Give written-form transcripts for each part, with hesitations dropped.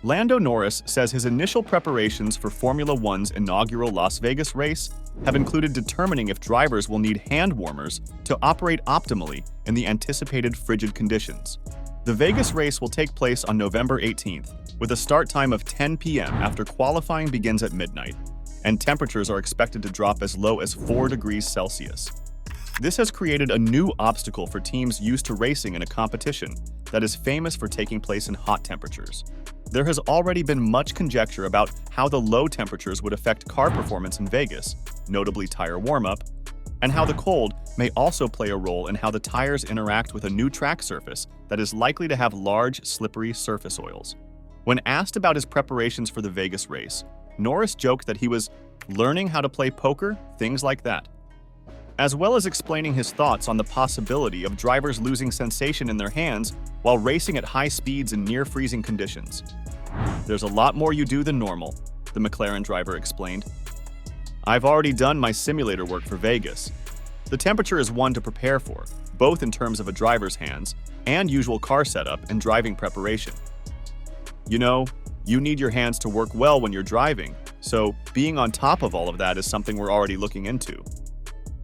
Lando Norris says his initial preparations for Formula One's inaugural Las Vegas race have included determining if drivers will need hand warmers to operate optimally in the anticipated frigid conditions. The Vegas race will take place on November 18th, with a start time of 10 p.m. after qualifying begins at midnight, and temperatures are expected to drop as low as 4 degrees Celsius. This has created a new obstacle for teams used to racing in a competition that is famous for taking place in hot temperatures. There has already been much conjecture about how the low temperatures would affect car performance in Vegas, notably tire warm-up, and how the cold may also play a role in how the tires interact with a new track surface that is likely to have large, slippery surface oils. When asked about his preparations for the Vegas race, Norris joked that he was learning how to play poker, things like that, as well as explaining his thoughts on the possibility of drivers losing sensation in their hands while racing at high speeds in near-freezing conditions. "There's a lot more you do than normal," the McLaren driver explained. "I've already done my simulator work for Vegas. The temperature is one to prepare for, both in terms of a driver's hands and usual car setup and driving preparation. You know, you need your hands to work well when you're driving, so being on top of all of that is something we're already looking into.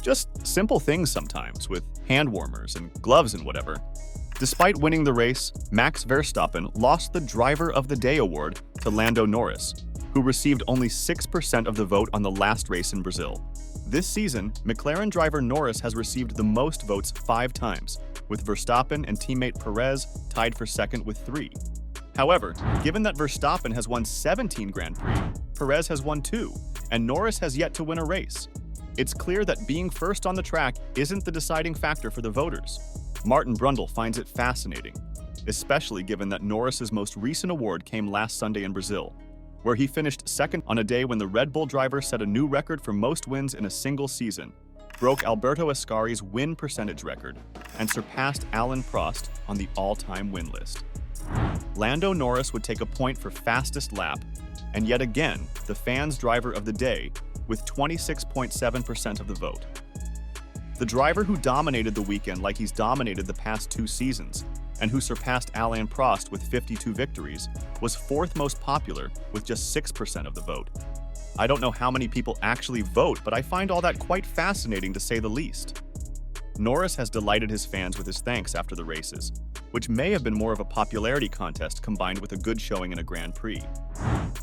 Just simple things sometimes, with hand warmers and gloves and whatever." Despite winning the race, Max Verstappen lost the Driver of the Day award to Lando Norris, who received only 6% of the vote on the last race in Brazil. This season, McLaren driver Norris has received the most votes 5 times, with Verstappen and teammate Perez tied for second with 3. However, given that Verstappen has won 17 Grand Prix, Perez has won 2, and Norris has yet to win a race, it's clear that being first on the track isn't the deciding factor for the voters. Martin Brundle finds it fascinating, especially given that Norris's most recent award came last Sunday in Brazil, where he finished second on a day when the Red Bull driver set a new record for most wins in a single season, broke Alberto Ascari's win percentage record, and surpassed Alain Prost on the all-time win list. Lando Norris would take a point for fastest lap, and yet again, the fans' driver of the day, with 26.7% of the vote. The driver who dominated the weekend like he's dominated the past 2 seasons, and who surpassed Alain Prost with 52 victories, was 4th most popular with just 6% of the vote. I don't know how many people actually vote, but I find all that quite fascinating to say the least. Norris has delighted his fans with his thanks after the races, which may have been more of a popularity contest combined with a good showing in a Grand Prix.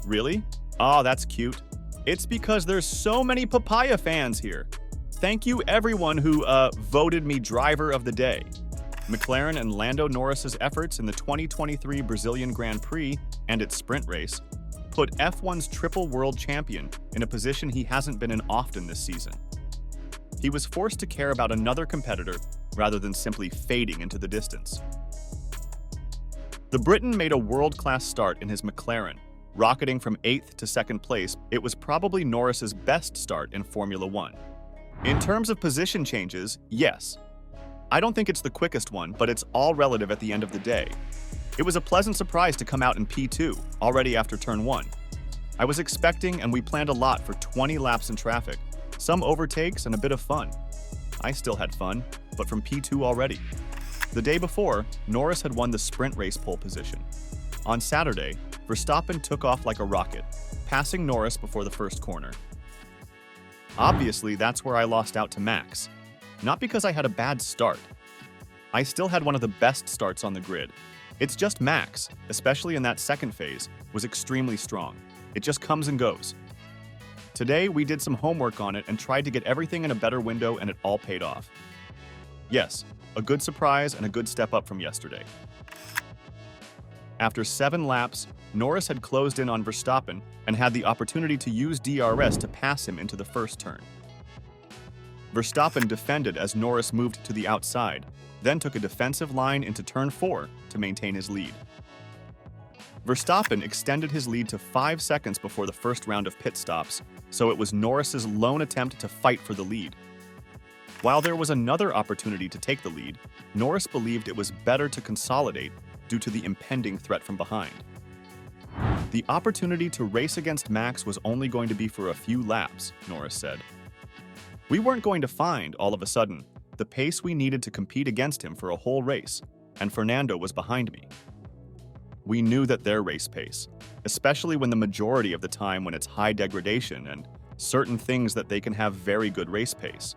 "Really? Aw, that's cute. It's because there's so many papaya fans here. Thank you everyone who, voted me Driver of the Day." McLaren and Lando Norris's efforts in the 2023 Brazilian Grand Prix and its sprint race put F1's triple world champion in a position he hasn't been in often this season. He was forced to care about another competitor rather than simply fading into the distance. The Briton made a world-class start in his McLaren, rocketing from 8th to 2nd place. It was probably Norris's best start in Formula One. In terms of position changes, yes. I don't think it's the quickest one, but it's all relative at the end of the day. It was a pleasant surprise to come out in P2, already after turn 1. I was expecting and we planned a lot for 20 laps in traffic, some overtakes and a bit of fun. I still had fun, but from P2 already. The day before, Norris had won the sprint race pole position. On Saturday, Verstappen took off like a rocket, passing Norris before the first corner. Obviously, that's where I lost out to Max. Not because I had a bad start. I still had one of the best starts on the grid. It's just Max, especially in that second phase, was extremely strong. It just comes and goes. Today, we did some homework on it and tried to get everything in a better window, and it all paid off. Yes, a good surprise and a good step up from yesterday. After 7 laps, Norris had closed in on Verstappen and had the opportunity to use DRS to pass him into the first turn. Verstappen defended as Norris moved to the outside, then took a defensive line into turn 4 to maintain his lead. Verstappen extended his lead to 5 seconds before the first round of pit stops, so it was Norris's lone attempt to fight for the lead. While there was another opportunity to take the lead, Norris believed it was better to consolidate due to the impending threat from behind. The opportunity to race against Max was only going to be for a few laps, Norris said. We weren't going to find, all of a sudden, the pace we needed to compete against him for a whole race, and Fernando was behind me. We knew that their race pace, especially when the majority of the time when it's high degradation and certain things that they can have very good race pace.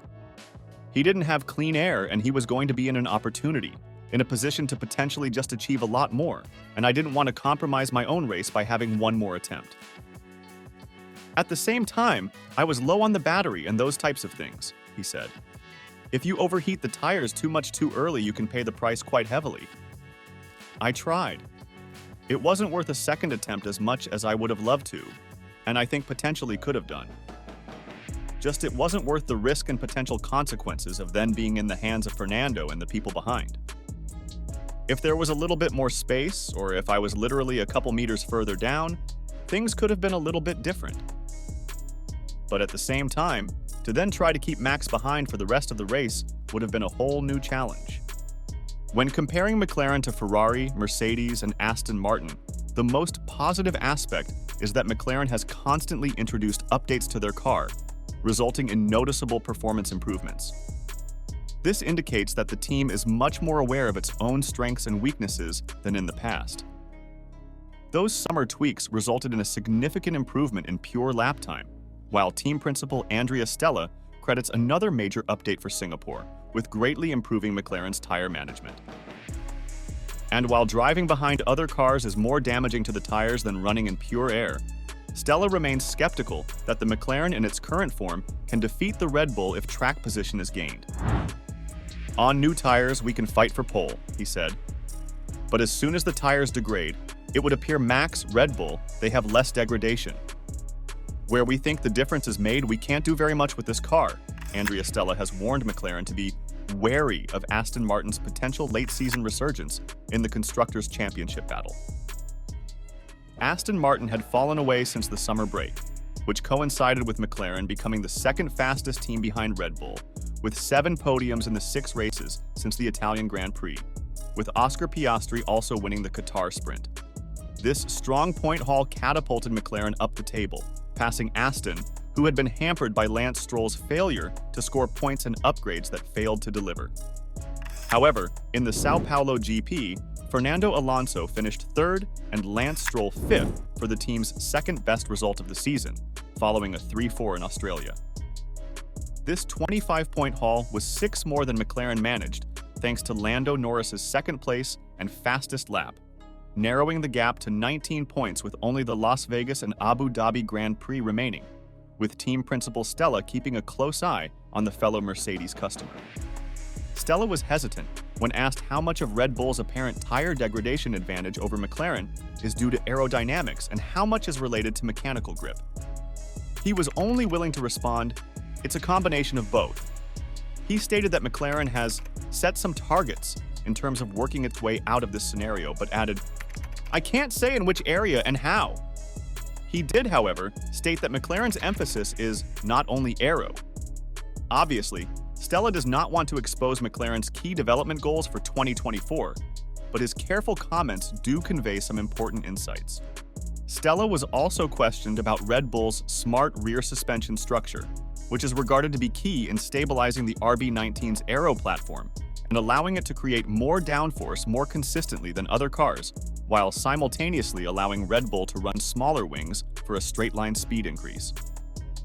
He didn't have clean air and he was going to be in an opportunity, in a position to potentially just achieve a lot more, and I didn't want to compromise my own race by having one more attempt. At the same time, I was low on the battery and those types of things, he said. If you overheat the tires too much too early, you can pay the price quite heavily. I tried. It wasn't worth a second attempt as much as I would have loved to, and I think potentially could have done. Just it wasn't worth the risk and potential consequences of then being in the hands of Fernando and the people behind. If there was a little bit more space, or if I was literally a couple meters further down, things could have been a little bit different. But at the same time, to then try to keep Max behind for the rest of the race would have been a whole new challenge. When comparing McLaren to Ferrari, Mercedes, and Aston Martin, the most positive aspect is that McLaren has constantly introduced updates to their car, resulting in noticeable performance improvements. This indicates that the team is much more aware of its own strengths and weaknesses than in the past. Those summer tweaks resulted in a significant improvement in pure lap time, while team principal Andrea Stella credits another major update for Singapore, with greatly improving McLaren's tire management. And while driving behind other cars is more damaging to the tires than running in pure air, Stella remains skeptical that the McLaren in its current form can defeat the Red Bull if track position is gained. On new tires, we can fight for pole, he said. But as soon as the tires degrade, it would appear Max, Red Bull, they have less degradation. Where we think the difference is made, we can't do very much with this car. Andrea Stella has warned McLaren to be wary of Aston Martin's potential late-season resurgence in the Constructors' Championship battle. Aston Martin had fallen away since the summer break, which coincided with McLaren becoming the second fastest team behind Red Bull, with 7 podiums in the 6 races since the Italian Grand Prix, with Oscar Piastri also winning the Qatar Sprint. This strong point haul catapulted McLaren up the table, passing Aston, who had been hampered by Lance Stroll's failure to score points and upgrades that failed to deliver. However, in the Sao Paulo GP, Fernando Alonso finished 3rd and Lance Stroll 5th for the team's second-best result of the season, following a 3-4 in Australia. This 25-point haul was 6 more than McLaren managed, thanks to Lando Norris's second place and fastest lap, narrowing the gap to 19 points with only the Las Vegas and Abu Dhabi Grand Prix remaining, with team principal Stella keeping a close eye on the fellow Mercedes customer. Stella was hesitant when asked how much of Red Bull's apparent tire degradation advantage over McLaren is due to aerodynamics and how much is related to mechanical grip. He was only willing to respond, "It's a combination of both." He stated that McLaren has set some targets in terms of working its way out of this scenario, but added, "I can't say in which area and how." He did, however, state that McLaren's emphasis is not only aero. Obviously, Stella does not want to expose McLaren's key development goals for 2024, but his careful comments do convey some important insights. Stella was also questioned about Red Bull's smart rear suspension structure, which is regarded to be key in stabilizing the RB19's aero platform and allowing it to create more downforce more consistently than other cars, while simultaneously allowing Red Bull to run smaller wings for a straight-line speed increase.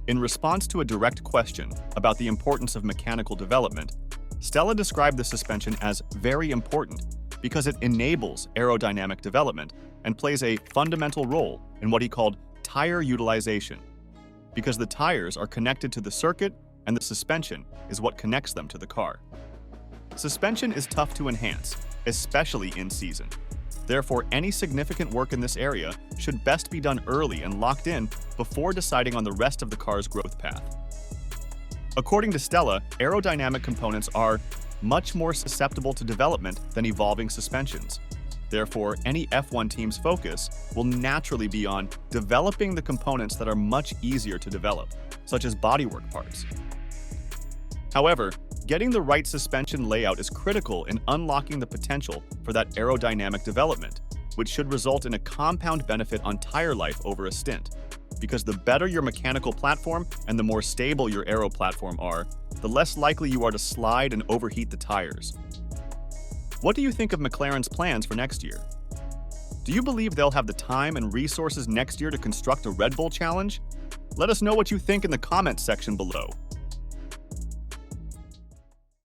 In response to a direct question about the importance of mechanical development, Stella described the suspension as very important because it enables aerodynamic development and plays a fundamental role in what he called tire utilization, because the tires are connected to the circuit and the suspension is what connects them to the car. Suspension is tough to enhance, especially in season. Therefore, any significant work in this area should best be done early and locked in before deciding on the rest of the car's growth path. According to Stella, aerodynamic components are much more susceptible to development than evolving suspensions. Therefore, any F1 team's focus will naturally be on developing the components that are much easier to develop, such as bodywork parts. However, getting the right suspension layout is critical in unlocking the potential for that aerodynamic development, which should result in a compound benefit on tire life over a stint. Because the better your mechanical platform and the more stable your aero platform are, the less likely you are to slide and overheat the tires. What do you think of McLaren's plans for next year? Do you believe they'll have the time and resources next year to construct a Red Bull challenge? Let us know what you think in the comments section below.